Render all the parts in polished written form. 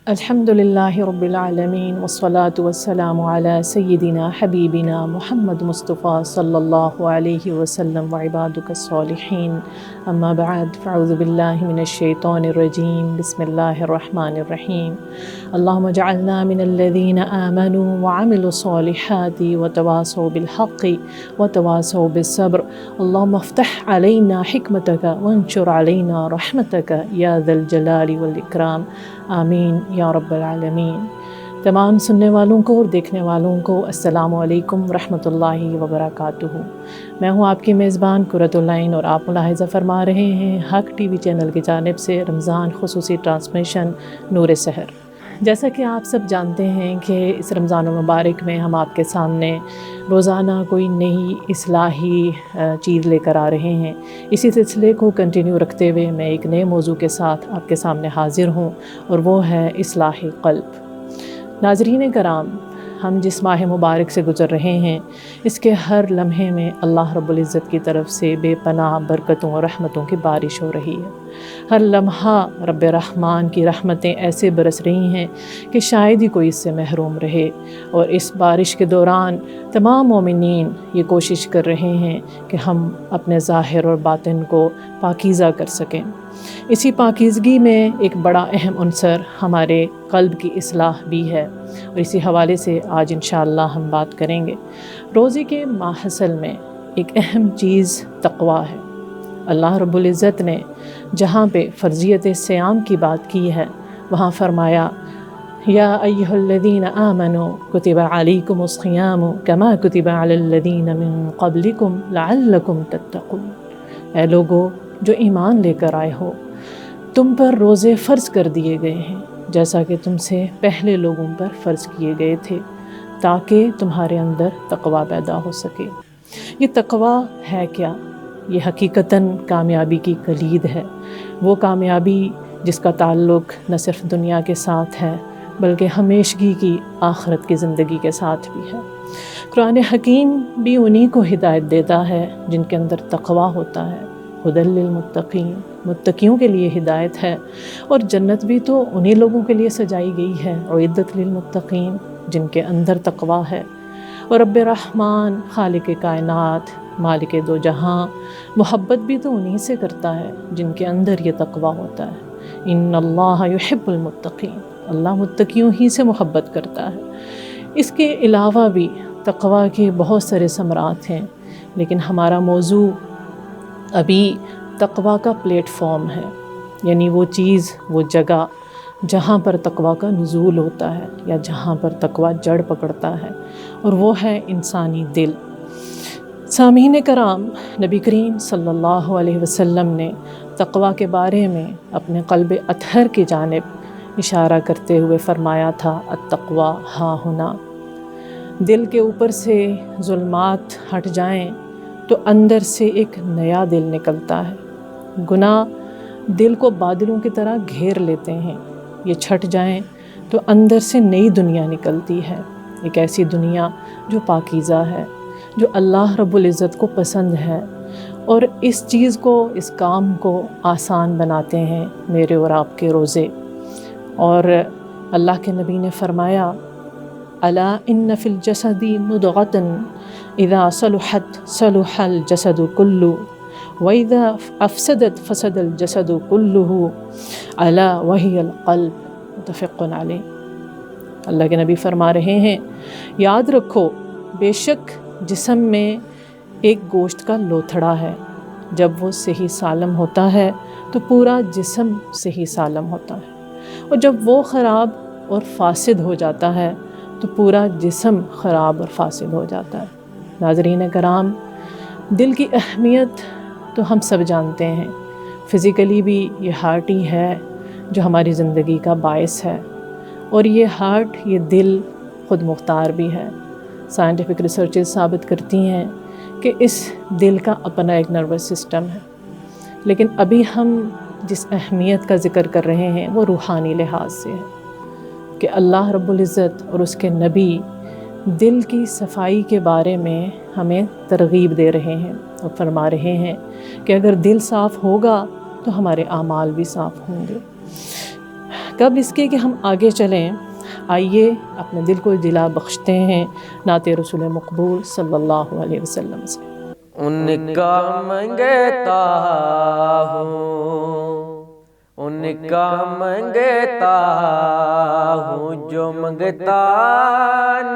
الحمدللہ رب العالمین والصلاة والسلام علی سیدنا حبیبنا محمد مصطفیٰ صلی اللہ علیہ وسلم وعبادک الصالحین اما بعد فاعوذ باللہ من الشیطان الرجیم بسم اللہ الرحمن الرحیم اللہم اجعلنا من الذین آمنوا وعملوا الصالحات وتواصوا بالحق وتواصوا بالصبر اللہم افتح علینا حکمتک وانشر علینا رحمتک یا ذا الجلال والاکرام آمین یا رب العالمین۔ تمام سننے والوں کو اور دیکھنے والوں کو السلام علیکم ورحمۃ اللہ وبرکاتہ۔ میں ہوں آپ کی میزبان قرۃ العین اور آپ ملاحظہ فرما رہے ہیں حق ٹی وی چینل کی جانب سے رمضان خصوصی ٹرانسمیشن نور سحر۔ جیسا کہ آپ سب جانتے ہیں کہ اس رمضان المبارک میں ہم آپ کے سامنے روزانہ کوئی نئی اصلاحی چیز لے کر آ رہے ہیں۔ اسی سلسلے کو کنٹینیو رکھتے ہوئے میں ایک نئے موضوع کے ساتھ آپ کے سامنے حاضر ہوں اور وہ ہے اصلاح قلب۔ ناظرین کرام، ہم جس ماہ مبارک سے گزر رہے ہیں اس کے ہر لمحے میں اللہ رب العزت کی طرف سے بے پناہ برکتوں اور رحمتوں کی بارش ہو رہی ہے۔ ہر لمحہ رب رحمان کی رحمتیں ایسے برس رہی ہیں کہ شاید ہی کوئی اس سے محروم رہے، اور اس بارش کے دوران تمام مومنین یہ کوشش کر رہے ہیں کہ ہم اپنے ظاہر اور باطن کو پاکیزہ کر سکیں۔ اسی پاکیزگی میں ایک بڑا اہم عنصر ہمارے قلب کی اصلاح بھی ہے، اور اسی حوالے سے آج انشاءاللہ ہم بات کریں گے۔ روزے کے ماحصل میں ایک اہم چیز تقویٰ ہے۔ اللہ رب العزت نے جہاں پہ فرضیت صیام کی بات کی ہے وہاں فرمایا یا ایھا الذین آمنوا کتب علیکم الصیام کما کتب علی الذین من قبلکم لعلکم تتقون۔ اے لوگو جو ایمان لے کر آئے ہو، تم پر روزے فرض کر دیے گئے ہیں جیسا کہ تم سے پہلے لوگوں پر فرض کیے گئے تھے، تاکہ تمہارے اندر تقویٰ پیدا ہو سکے۔ یہ تقویٰ ہے کیا؟ یہ حقیقتاً کامیابی کی کلید ہے، وہ کامیابی جس کا تعلق نہ صرف دنیا کے ساتھ ہے بلکہ ہمیشگی کی آخرت کی زندگی کے ساتھ بھی ہے۔ قرآن حکیم بھی انہی کو ہدایت دیتا ہے جن کے اندر تقویٰ ہوتا ہے۔ ھدی للمتقین، متقیوں کے لیے ہدایت ہے، اور جنت بھی تو انہی لوگوں کے لیے سجائی گئی ہے، اعدت للمتقین، جن کے اندر تقویٰ ہے۔ اور رب رحمان خالق کائنات مالک دو جہاں محبت بھی تو انہی سے کرتا ہے جن کے اندر یہ تقویٰ ہوتا ہے۔ ان اللہ یحب المتقین، اللہ متقیوں ہی سے محبت کرتا ہے۔ اس کے علاوہ بھی تقویٰ کے بہت سارے ثمرات ہیں، لیکن ہمارا موضوع ابھی تقویٰ کا پلیٹ فارم ہے، یعنی وہ چیز، وہ جگہ جہاں پر تقویٰ کا نزول ہوتا ہے یا جہاں پر تقویٰ جڑ پکڑتا ہے، اور وہ ہے انسانی دل۔ سامعین کرام، نبی کریم صلی اللہ علیہ وسلم نے تقویٰ کے بارے میں اپنے قلب اطہر کی جانب اشارہ کرتے ہوئے فرمایا تھا التقویٰ ہاں ہنا۔ دل کے اوپر سے ظلمات ہٹ جائیں تو اندر سے ایک نیا دل نکلتا ہے۔ گناہ دل کو بادلوں کی طرح گھیر لیتے ہیں، یہ چھٹ جائیں تو اندر سے نئی دنیا نکلتی ہے، ایک ایسی دنیا جو پاکیزہ ہے، جو اللہ رب العزت کو پسند ہے، اور اس چیز کو، اس کام کو آسان بناتے ہیں میرے اور آپ کے روزے۔ اور اللہ کے نبی نے فرمایا الا ان فی الجسد مضغۃ اذا صلحت صلح الجسد کلہ واذا افسدت فسد الجسد کلہ الا وہی القلب، متفق علیہ۔ اللہ کے نبی فرما رہے ہیں یاد رکھو، بے شک جسم میں ایک گوشت کا لوتھڑا ہے، جب وہ صحیح سالم ہوتا ہے تو پورا جسم صحیح سالم ہوتا ہے، اور جب وہ خراب اور فاسد ہو جاتا ہے تو پورا جسم خراب اور فاسد ہو جاتا ہے۔ ناظرین کرام، دل کی اہمیت تو ہم سب جانتے ہیں، فزیکلی بھی یہ ہارٹ ہی ہے جو ہماری زندگی کا باعث ہے، اور یہ ہارٹ، یہ دل خود مختار بھی ہے۔ سائنٹیفک ریسرچز ثابت کرتی ہیں کہ اس دل کا اپنا ایک نروس سسٹم ہے، لیکن ابھی ہم جس اہمیت کا ذکر کر رہے ہیں وہ روحانی لحاظ سے ہے کہ اللہ رب العزت اور اس کے نبی دل کی صفائی کے بارے میں ہمیں ترغیب دے رہے ہیں اور فرما رہے ہیں کہ اگر دل صاف ہوگا تو ہمارے اعمال بھی صاف ہوں گے۔ کب اس کے کہ ہم آگے چلیں، آئیے اپنے دل کو دلا بخشتے ہیں نعت رسول مقبول صلی اللہ علیہ وسلم سے۔ ان کا منگتا ہوں، ان کا منگتا ہوں، جو منگتا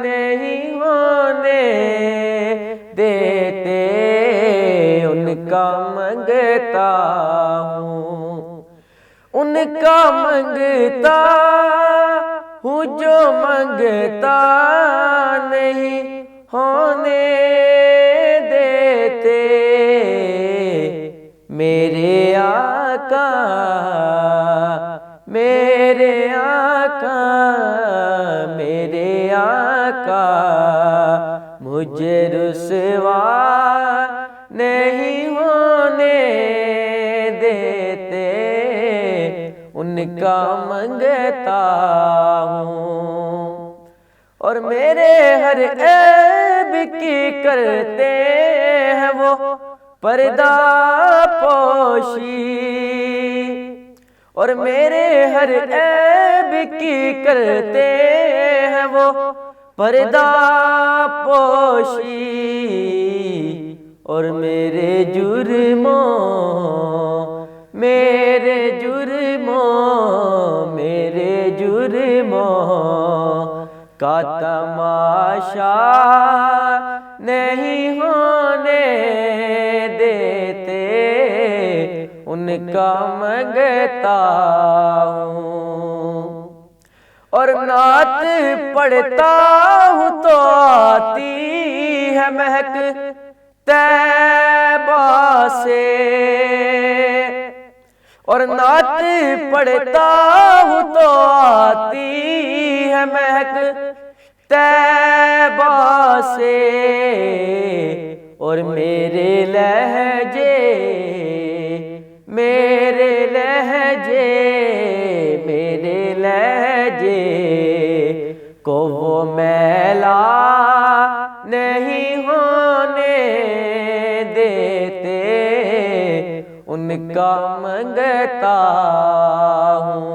نہیں ہونے دیتے، ان کا منگتا ہوں، ان کا منگتا ہوں، جو منگتا نہیں ہونے دیتے، میرے آقا، میرے آقا، میرے آقا مجھے رسوا نہیں ہونے دیتے، ان کا منگتا ہوں، اور میرے ہر عیب کی کرتے ہیں وہ پردہ پوشی، اور میرے ہر عیب کی کرتے ہیں وہ پردہ پوشی، اور میرے جرموں، میرے جرموں، میرے جرموں کا تماشا نہیں ہونے دیتے، ان کا منگتا ہوں، اور نعت پڑھتا ہوں تو آتی ہے مہک طیبہ سے، اور نعت پڑھتا ہوں تو آتی ہے مہک طیبہ سے، اور میرے لہجے، میرے لہجے، میرے لہجے کو وہ میلا نہیں ہونے دیتے، ان کا منگتا ہوں،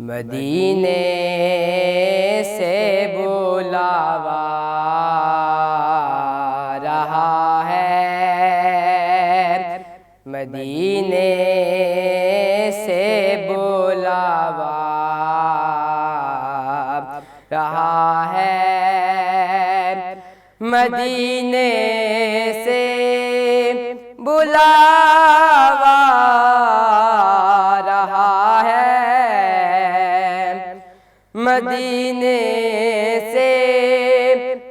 مدینے سے بلاوا رہا ہے، مدینے سے بلاوا رہا ہے، مدینے سے بلاوا رہا ہے، مدینے سے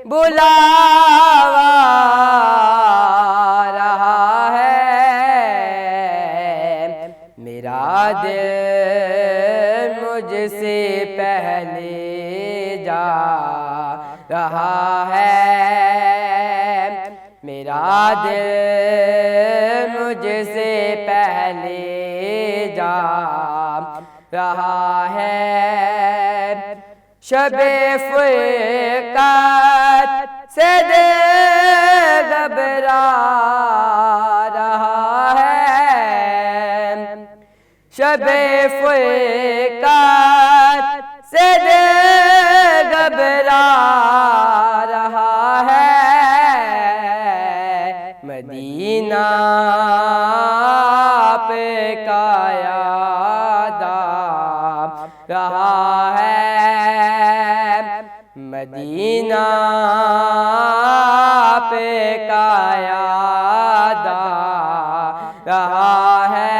بلاوا رہا ہے، میرا دل مجھ سے پہلے جا رہا ہے، میرا دل مجھ سے پہلے جا رہا ہے، شب فرقت سے دل گھبرا رہا ہے، شب فرقت سے دل گھبرا رہا ہے، مدینہ پہ کا یاد آ رہا ہے، مدینہ پہ کا یاد آ رہا ہے،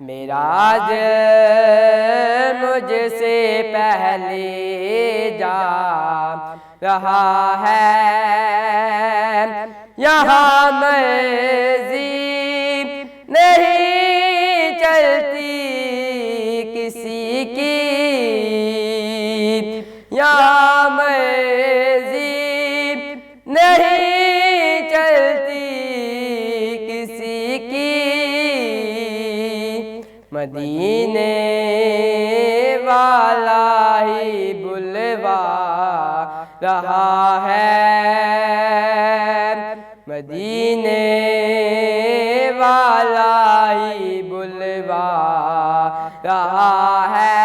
میرا دل مجھ سے پہلے جا رہا ہے، یہاں مرضی نہیں چلتی کسی کی، یہاں مرضی نہیں چلتی کسی کی، مدینے والا ہی بلوا رہا ہے، مدینے والا ہی بلوا رہا ہے،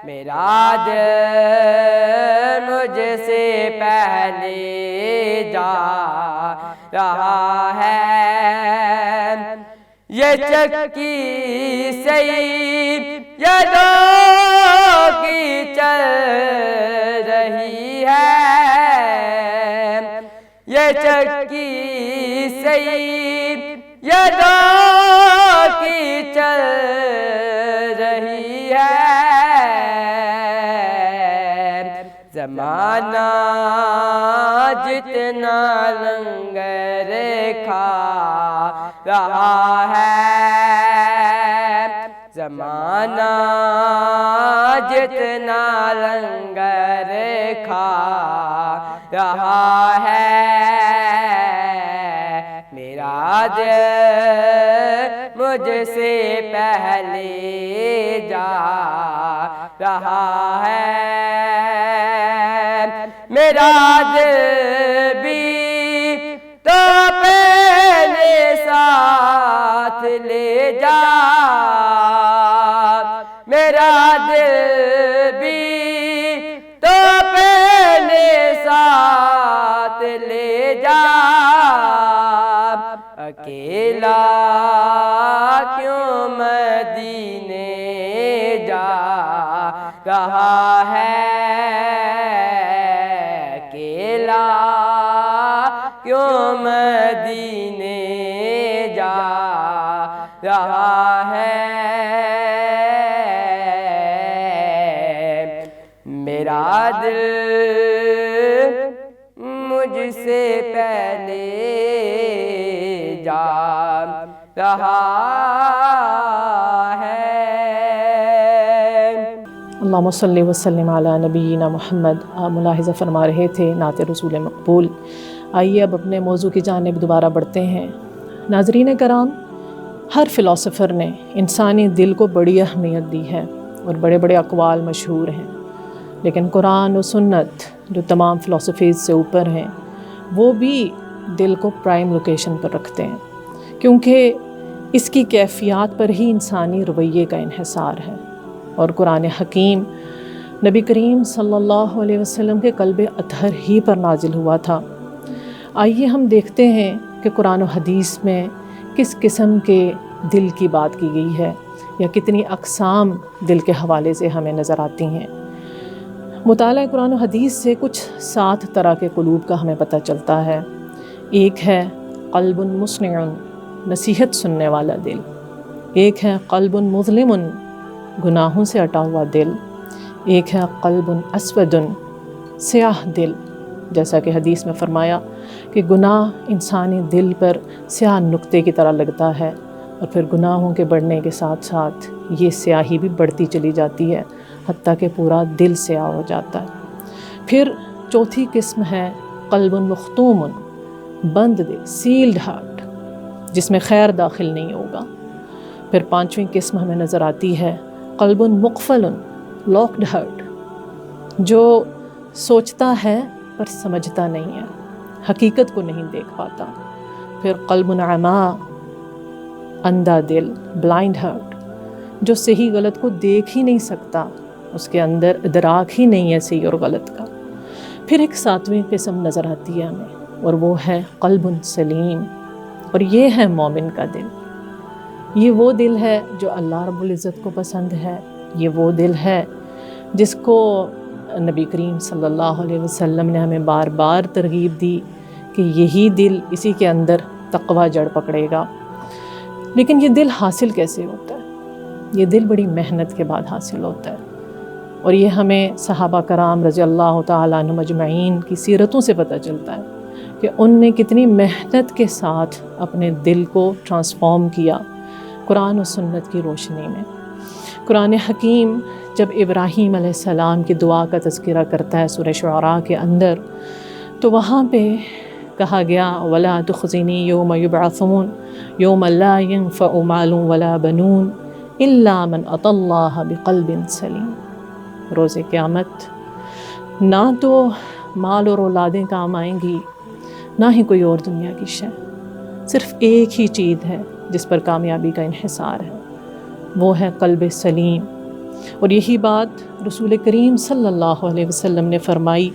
میرا دل مجھ سے پہلے جا رہا ہے، یہ چکی سیدوں کی چل رہی ہے، یہ چکی سیدوں کی چل رہی ہے، زمانہ جتنا لنگر کھا رہا ہے، زمانہ جتنا لنگر کھا رہا ہے، میرا دل مجھ سے پہلے جا رہا ہے، میرا دل بھی تو پہلے ساتھ لے جا، میرا دل بھی تو پہلے ساتھ لے جا، اکیلا کیوں مدینے جا رہا ہے، اکیلا کیوں مدینے جا رہا ہے، میرا دل مجھ سے پہلے جا رہا ہے۔ اللہم صلی وسلم علی نبینا محمد۔ آپ ملاحظہ فرما رہے تھے نعت رسول مقبول۔ آئیے اب اپنے موضوع کی جانب دوبارہ بڑھتے ہیں۔ ناظرین کرام، ہر فلاسفر نے انسانی دل کو بڑی اہمیت دی ہے اور بڑے بڑے اقوال مشہور ہیں، لیکن قرآن و سنت جو تمام فلاسفیز سے اوپر ہیں وہ بھی دل کو پرائم لوکیشن پر رکھتے ہیں، کیونکہ اس کی کیفیات پر ہی انسانی رویے کا انحصار ہے، اور قرآن حکیم نبی کریم صلی اللہ علیہ وسلم کے قلب اطہر ہی پر نازل ہوا تھا۔ آئیے ہم دیکھتے ہیں کہ قرآن و حدیث میں کس قسم کے دل کی بات کی گئی ہے، یا کتنی اقسام دل کے حوالے سے ہمیں نظر آتی ہیں۔ مطالعہ قرآن و حدیث سے کچھ 7 طرح کے قلوب کا ہمیں پتہ چلتا ہے۔ ایک ہے قلب مسمع، نصیحت سننے والا دل۔ ایک ہے قلب مظلم، گناہوں سے اٹا ہوا دل۔ ایک ہے قلب اسود، سیاہ دل، جیسا کہ حدیث میں فرمایا کہ گناہ انسانی دل پر سیاہ نقطے کی طرح لگتا ہے، اور پھر گناہوں کے بڑھنے کے ساتھ ساتھ یہ سیاہی بھی بڑھتی چلی جاتی ہے، حتیٰ کہ پورا دل سیاہ ہو جاتا ہے۔ پھر چوتھی قسم ہے قلب مختوم، بند دل، سیلڈ ہارٹ، جس میں خیر داخل نہیں ہوگا۔ پھر 5ویں قسم ہمیں نظر آتی ہے قلب مقفل، لاکڈ ہارٹ، جو سوچتا ہے پر سمجھتا نہیں ہے، حقیقت کو نہیں دیکھ پاتا۔ پھر قلب عما، اندھا دل، بلائنڈ ہارٹ، جو صحیح غلط کو دیکھ ہی نہیں سکتا، اس کے اندر ادراک ہی نہیں ہے صحیح اور غلط کا۔ پھر ایک 7ویں قسم نظر آتی ہے ہمیں، اور وہ ہے قلب سلیم، اور یہ ہے مومن کا دل۔ یہ وہ دل ہے جو اللہ رب العزت کو پسند ہے، یہ وہ دل ہے جس کو نبی کریم صلی اللہ علیہ وسلم نے ہمیں بار بار ترغیب دی کہ یہی دل، اسی کے اندر تقوی جڑ پکڑے گا۔ لیکن یہ دل حاصل کیسے ہوتا ہے؟ یہ دل بڑی محنت کے بعد حاصل ہوتا ہے، اور یہ ہمیں صحابہ کرام رضی اللہ تعالیٰ عنہم اجمعین کی سیرتوں سے پتہ چلتا ہے کہ ان نے کتنی محنت کے ساتھ اپنے دل کو ٹرانسفارم کیا قرآن و سنت کی روشنی میں۔ قرآن حکیم جب ابراہیم علیہ السلام کی دعا کا تذکرہ کرتا ہے سورہ شعراء کے اندر، تو وہاں پہ کہا گیا وَلَا تُخْزِنِي يَوْمَ يُبْعَثُونَ يَوْمَ لَا يَنفَعُ مَالٌ وَلَا بَنُونَ إِلَّا مَنْ أَتَى اللَّهَ بِقَلْبٍ سَلِيمٍ۔ روز قیامت نہ تو مال اور اولادیں کام آئیں گی، نہ ہی کوئی اور دنیا کی شے، صرف ایک ہی چیز ہے جس پر کامیابی کا انحصار ہے، وہ ہے قلب سلیم۔ اور یہی بات رسول کریم صلی اللہ علیہ وسلم نے فرمائی،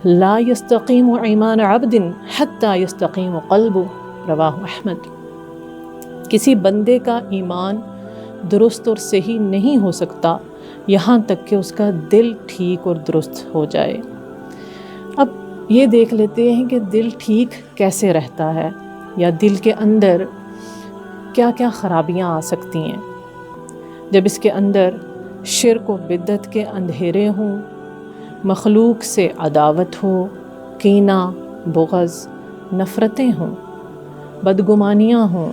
لا یستقیم ایمان عبد حتی یستقیم قلب، رواہ احمد۔ کسی بندے کا ایمان درست اور صحیح نہیں ہو سکتا یہاں تک کہ اس کا دل ٹھیک اور درست ہو جائے۔ اب یہ دیکھ لیتے ہیں کہ دل ٹھیک کیسے رہتا ہے، یا دل کے اندر کیا کیا خرابیاں آ سکتی ہیں۔ جب اس کے اندر شرک و بدعت کے اندھیرے ہوں، مخلوق سے عداوت ہو، کینہ، بغض، نفرتیں ہوں، بدگمانیاں ہوں۔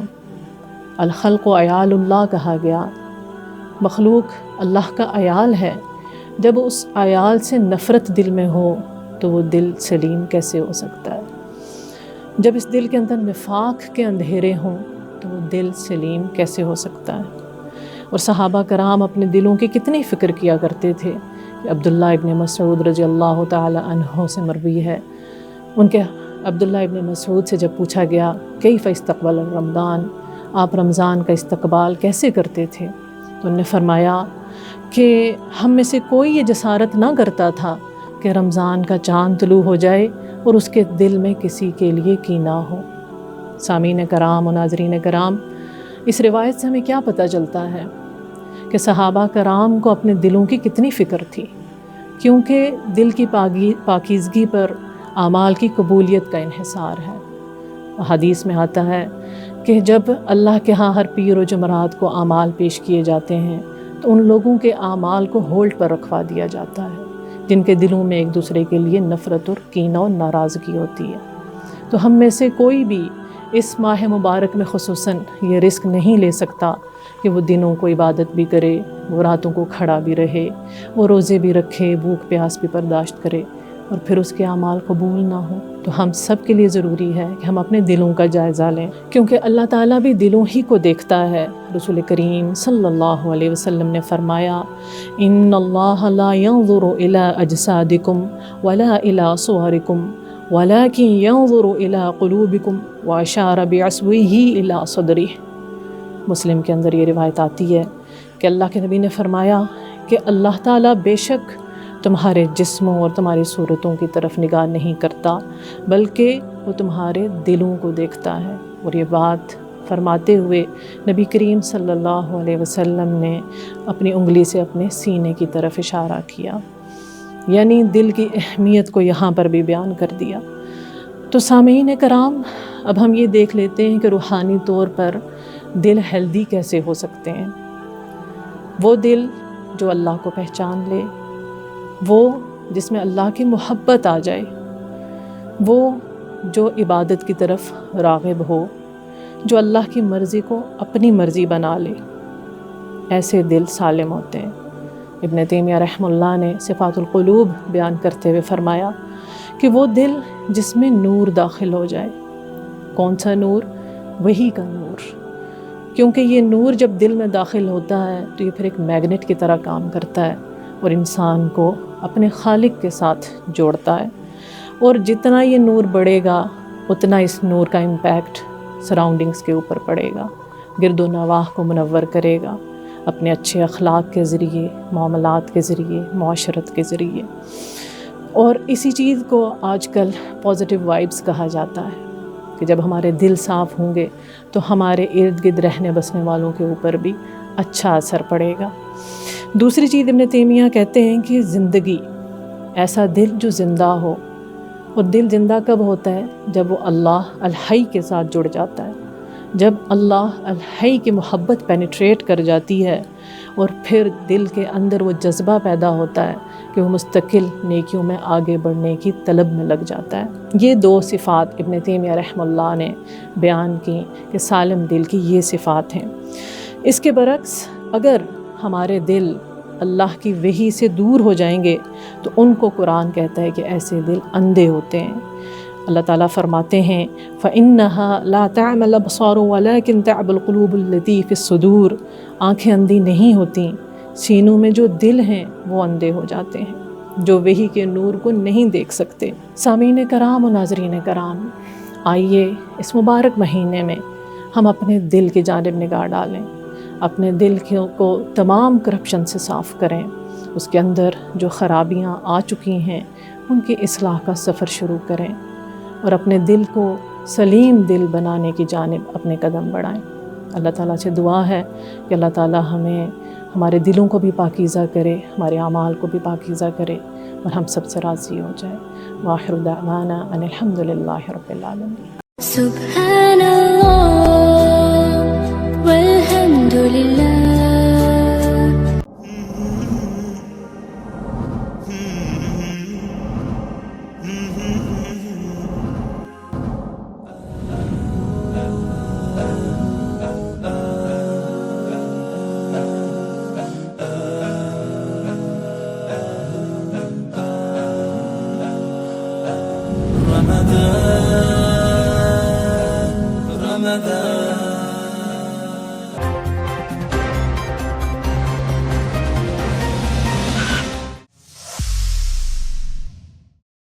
الخلق عیال اللہ کہا گیا، مخلوق اللہ کا عیال ہے۔ جب اس عیال سے نفرت دل میں ہو تو وہ دل سلیم کیسے ہو سکتا ہے؟ جب اس دل کے اندر نفاق کے اندھیرے ہوں تو وہ دل سلیم کیسے ہو سکتا ہے؟ اور صحابہ کرام اپنے دلوں کی کتنی فکر کیا کرتے تھے۔ عبداللہ ابن مسعود رضی اللہ تعالی عنہ سے مروی ہے، ان کے عبداللہ ابن مسعود سے جب پوچھا گیا کیف استقبل رمضان، آپ رمضان کا استقبال کیسے کرتے تھے، تو انہوں نے فرمایا کہ ہم میں سے کوئی یہ جسارت نہ کرتا تھا کہ رمضان کا چاند طلوع ہو جائے اور اس کے دل میں کسی کے لیے کینہ ہو۔ سامعین کرام و ناظرین کرام، اس روایت سے ہمیں کیا پتہ چلتا ہے کہ صحابہ کرام کو اپنے دلوں کی کتنی فکر تھی، کیونکہ دل کی پاکیزگی پر اعمال کی قبولیت کا انحصار ہے۔ حدیث میں آتا ہے کہ جب اللہ کے ہاں ہر پیر و جمعرات کو اعمال پیش کیے جاتے ہیں تو ان لوگوں کے اعمال کو ہولڈ پر رکھوا دیا جاتا ہے جن کے دلوں میں ایک دوسرے کے لیے نفرت اور کینہ اور ناراضگی ہوتی ہے۔ تو ہم میں سے کوئی بھی اس ماہ مبارک میں خصوصاً یہ رسک نہیں لے سکتا کہ وہ دنوں کو عبادت بھی کرے، وہ راتوں کو کھڑا بھی رہے، وہ روزے بھی رکھے، بھوک پیاس بھی برداشت کرے، اور پھر اس کے اعمال قبول نہ ہوں۔ تو ہم سب کے لیے ضروری ہے کہ ہم اپنے دلوں کا جائزہ لیں، کیونکہ اللہ تعالیٰ بھی دلوں ہی کو دیکھتا ہے۔ رسول کریم صلی اللہ علیہ وسلم نے فرمایا، ان اللہ لا ينظر الى اجسادکم ولا الى صورکم ولكن ينظر الى قلوبکم واشار بعصبہ الى صدرہ۔ مسلم کے اندر یہ روایت آتی ہے کہ اللہ کے نبی نے فرمایا کہ اللہ تعالیٰ بے شک تمہارے جسموں اور تمہاری صورتوں کی طرف نگاہ نہیں کرتا، بلکہ وہ تمہارے دلوں کو دیکھتا ہے۔ اور یہ بات فرماتے ہوئے نبی کریم صلی اللہ علیہ وسلم نے اپنی انگلی سے اپنے سینے کی طرف اشارہ کیا، یعنی دل کی اہمیت کو یہاں پر بھی بیان کر دیا۔ تو سامعین کرام، اب ہم یہ دیکھ لیتے ہیں کہ روحانی طور پر دل ہیلدی کیسے ہو سکتے ہیں۔ وہ دل جو اللہ کو پہچان لے، وہ جس میں اللہ کی محبت آ جائے، وہ جو عبادت کی طرف راغب ہو، جو اللہ کی مرضی کو اپنی مرضی بنا لے، ایسے دل سالم ہوتے ہیں۔ ابن تیمیہ رحمہ اللہ نے صفات القلوب بیان کرتے ہوئے فرمایا کہ وہ دل جس میں نور داخل ہو جائے۔ کون سا نور؟ وحی کا نور، کیونکہ یہ نور جب دل میں داخل ہوتا ہے تو یہ پھر ایک میگنیٹ کی طرح کام کرتا ہے اور انسان کو اپنے خالق کے ساتھ جوڑتا ہے۔ اور جتنا یہ نور بڑھے گا اتنا اس نور کا امپیکٹ سراؤنڈنگز کے اوپر پڑے گا، گرد و نواح کو منور کرے گا اپنے اچھے اخلاق کے ذریعے، معاملات کے ذریعے، معاشرت کے ذریعے۔ اور اسی چیز کو آج کل پازیٹیو وائبس کہا جاتا ہے کہ جب ہمارے دل صاف ہوں گے تو ہمارے ارد گرد رہنے بسنے والوں کے اوپر بھی اچھا اثر پڑے گا۔ دوسری چیز ابن تیمیہ کہتے ہیں کہ زندگی، ایسا دل جو زندہ ہو، اور دل زندہ کب ہوتا ہے؟ جب وہ اللہ الحی کے ساتھ جڑ جاتا ہے، جب اللہ الحی کی محبت پینیٹریٹ کر جاتی ہے، اور پھر دل کے اندر وہ جذبہ پیدا ہوتا ہے کہ وہ مستقل نیکیوں میں آگے بڑھنے کی طلب میں لگ جاتا ہے۔ یہ دو صفات ابن تیمیہ رحمہ اللہ نے بیان کی کہ سالم دل کی یہ صفات ہیں۔ اس کے برعکس اگر ہمارے دل اللہ کی وحی سے دور ہو جائیں گے تو ان کو قرآن کہتا ہے کہ ایسے دل اندھے ہوتے ہیں۔ اللہ تعالیٰ فرماتے ہیں فَإِنَّهَا لَا تَعْمَى الْأَبْصَارُ وَلَكِنْ تَعْمَى الْقُلُوبُ الَّتِي فِي الصُّدُورِ، آنکھیں اندھی نہیں ہوتیں، سینوں میں جو دل ہیں وہ اندھے ہو جاتے ہیں، جو وحی کے نور کو نہیں دیکھ سکتے۔ سامعین کرام و ناظرین کرام، آئیے اس مبارک مہینے میں ہم اپنے دل کی جانب نگاہ ڈالیں، اپنے دل کو تمام کرپشن سے صاف کریں، اس کے اندر جو خرابیاں آ چکی ہیں ان کی اصلاح کا سفر شروع کریں اور اپنے دل کو سلیم دل بنانے کی جانب اپنے قدم بڑھائیں۔ اللہ تعالیٰ سے دعا ہے کہ اللہ تعالیٰ ہمیں ہمارے دلوں کو بھی پاکیزہ کرے، ہمارے اعمال کو بھی پاکیزہ کرے اور ہم سب سے راضی ہو جائے۔ وآخر دعوانا ان الحمد للہ رب العالمین۔ سبحان اللہ